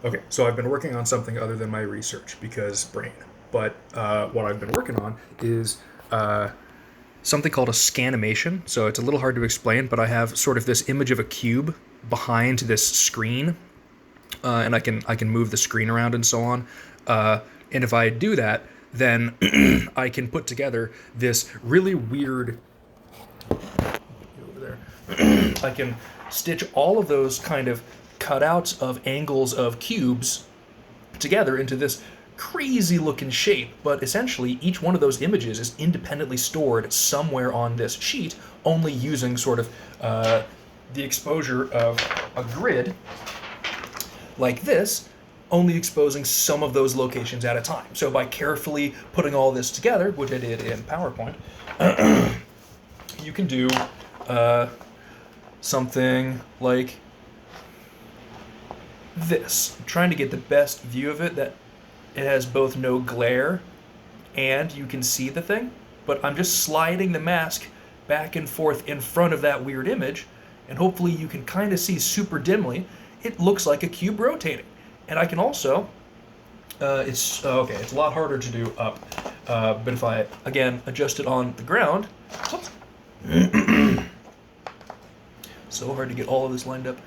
Okay, so I've been working on something other than my research because brain. But what I've been working on is something called a scanimation. So it's a little hard to explain, but I have sort of this image of a cube behind this screen, and I can move the screen around and so on. And if I do that, then I can put together this really weird. Over there, I can stitch all of those kind of cutouts of angles of cubes together into this crazy looking shape, but essentially each one of those images is independently stored somewhere on this sheet, only using sort of the exposure of a grid like this, only exposing some of those locations at a time. So by carefully putting all this together, which I did in PowerPoint, you can do something like this. I'm trying to get the best view of it that it has both no glare and you can see the thing, but I'm just sliding the mask back and forth in front of that weird image, and hopefully you can kind of see super dimly. It looks like a cube rotating. And I can also, okay, it's a lot harder to do up, but if I, again, adjust it on the ground, whoops, so hard to get all of this lined up.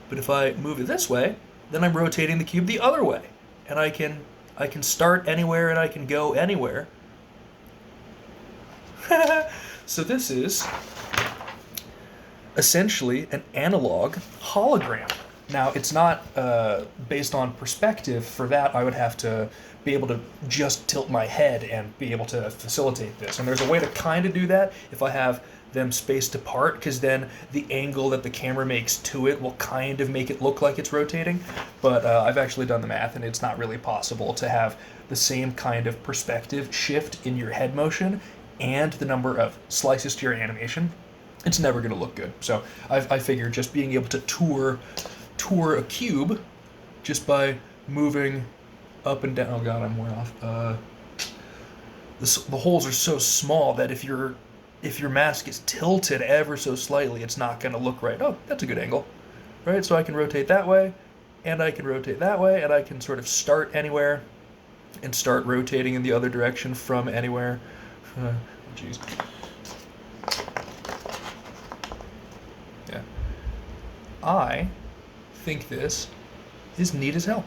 But if I move it this way, then I'm rotating the cube the other way. And I can start anywhere and I can go anywhere. So this is essentially an analog hologram. Now, it's not based on perspective. For that, I would have to be able to just tilt my head and be able to facilitate this. And there's a way to kind of do that if I have them spaced apart, because then the angle that the camera makes to it will kind of make it look like it's rotating. But I've actually done the math, and it's not really possible to have the same kind of perspective shift in your head motion and the number of slices to your animation. It's never going to look good. So I figured just being able to tour a cube just by moving up and down. Oh god, I'm way off. The holes are so small that if your mask is tilted ever so slightly, it's not going to look right. Oh, that's a good angle, right? So I can rotate that way, and I can rotate that way, and I can sort of start anywhere and start rotating in the other direction from anywhere. Jeez. Yeah. I think this is neat as hell.